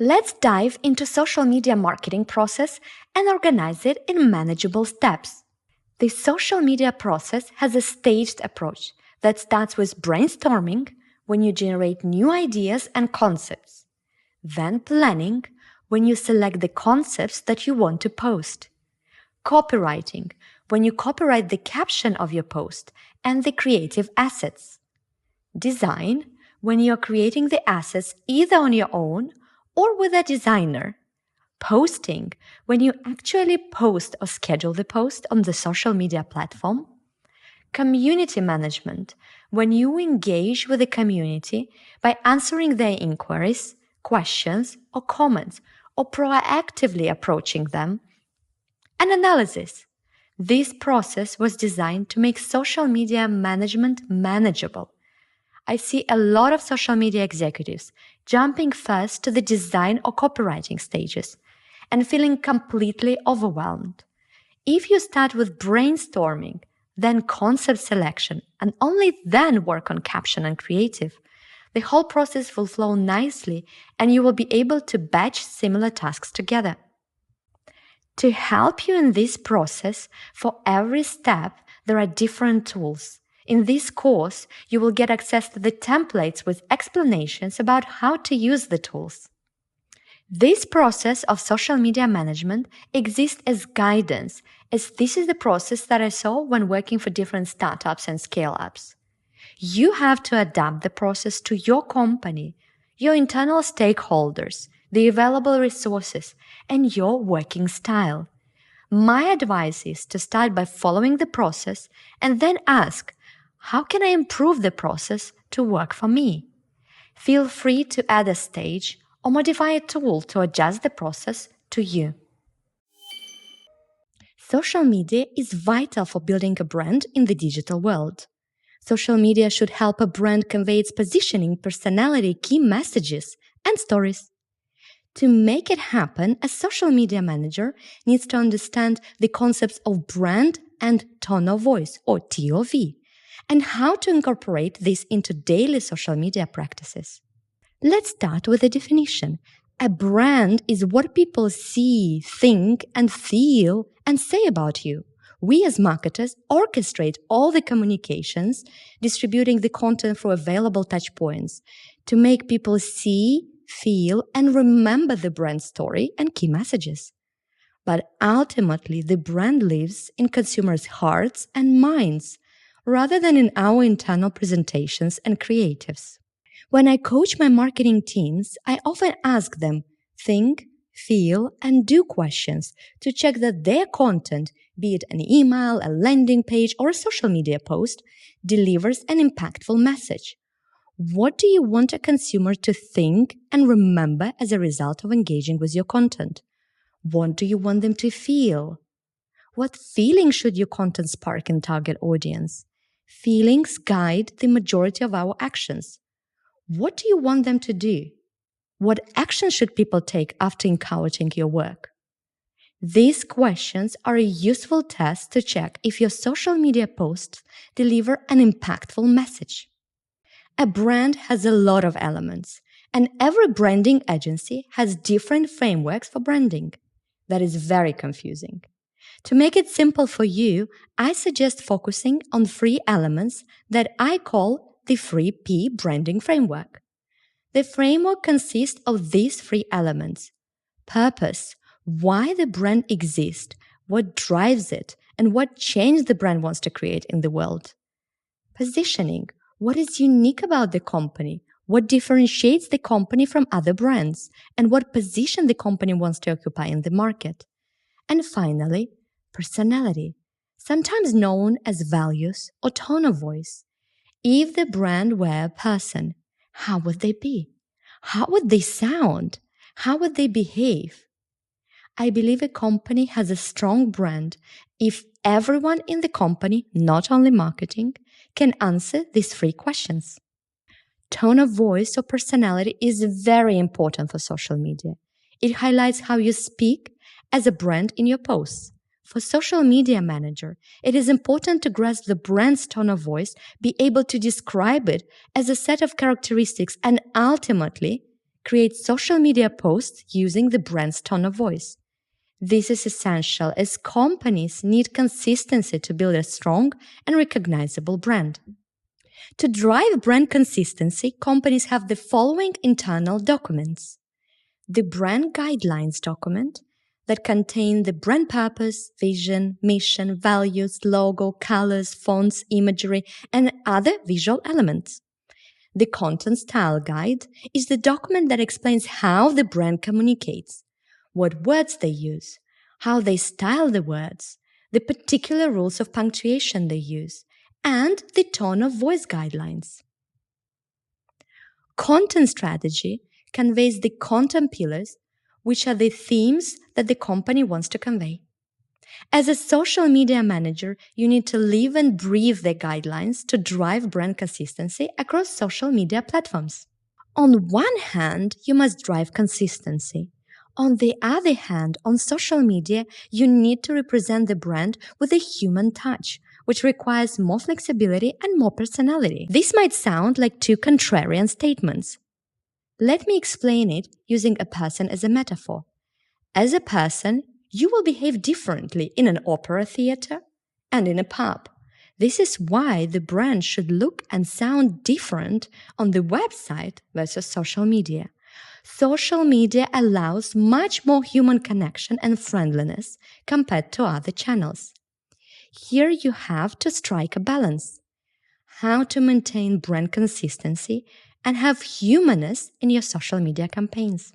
Let's dive into social media marketing process and organize it in manageable steps. The social media process has a staged approach that starts with brainstorming, when you generate new ideas and concepts. Then planning, when you select the concepts that you want to post. Copywriting, when you copyright the caption of your post and the creative assets. Design, when you are creating the assets either on your own or with a designer. Posting, when you actually post or schedule the post on the social media platform. Community management, when you engage with the community by answering their inquiries, questions, or comments, or proactively approaching them. And analysis. This process was designed to make social media management manageable. I see a lot of social media executives jumping first to the design or copywriting stages and feeling completely overwhelmed. If you start with brainstorming, then concept selection, and only then work on caption and creative, the whole process will flow nicely and you will be able to batch similar tasks together. To help you in this process, for every step, there are different tools. In this course, you will get access to the templates with explanations about how to use the tools. This process of social media management exists as guidance, as this is the process that I saw when working for different startups and scale-ups. You have to adapt the process to your company, your internal stakeholders, the available resources, and your working style. My advice is to start by following the process and then ask, how can I improve the process to work for me? Feel free to add a stage or modify a tool to adjust the process to you. Social media is vital for building a brand in the digital world. Social media should help a brand convey its positioning, personality, key messages, and stories. To make it happen, a social media manager needs to understand the concepts of brand and tone of voice, or TOV, and how to incorporate this into daily social media practices. Let's start with a definition. A brand is what people see, think, and feel and say about you. We as marketers orchestrate all the communications, distributing the content through available touchpoints to make people see, feel, and remember the brand story and key messages. But ultimately, the brand lives in consumers' hearts and minds, rather than in our internal presentations and creatives. When I coach my marketing teams, I often ask them think, feel, and do questions to check that their content, be it an email, a landing page, or a social media post, delivers an impactful message. What do you want a consumer to think and remember as a result of engaging with your content? What do you want them to feel? What feelings should your content spark in target audience? Feelings guide the majority of our actions. What do you want them to do? What action should people take after encountering your work? These questions are a useful test to check if your social media posts deliver an impactful message. A brand has a lot of elements, and every branding agency has different frameworks for branding. That is very confusing. To make it simple for you, I suggest focusing on 3 elements that I call the 3P branding framework. The framework consists of these 3 elements: purpose, why the brand exists, what drives it, and what change the brand wants to create in the world. Positioning, what is unique about the company, what differentiates the company from other brands, and what position the company wants to occupy in the market. And finally, personality, sometimes known as values or tone of voice. If the brand were a person, how would they be? How would they sound? How would they behave? I believe a company has a strong brand if everyone in the company, not only marketing, can answer these 3 questions. Tone of voice or personality is very important for social media. It highlights how you speak as a brand in your posts. For social media manager, it is important to grasp the brand's tone of voice, be able to describe it as a set of characteristics, and ultimately Create social media posts using the brand's tone of voice. This is essential as companies need consistency to build a strong and recognizable brand. To drive brand consistency, companies have the following internal documents. The brand guidelines document that contain the brand purpose, vision, mission, values, logo, colors, fonts, imagery, and other visual elements. The content style guide is the document that explains how the brand communicates, what words they use, how they style the words, the particular rules of punctuation they use, and the tone of voice guidelines. Content strategy conveys the content pillars, which are the themes that the company wants to convey. As a social media manager, you need to live and breathe the guidelines to drive brand consistency across social media platforms. On one hand, you must drive consistency. On the other hand, on social media, you need to represent the brand with a human touch, which requires more flexibility and more personality. This might sound like two contrarian statements. Let me explain it using a person as a metaphor. As a person, you will behave differently in an opera theater and in a pub. This is why the brand should look and sound different on the website versus social media. Social media allows much more human connection and friendliness compared to other channels. Here you have to strike a balance. How to maintain brand consistency and have humanness in your social media campaigns.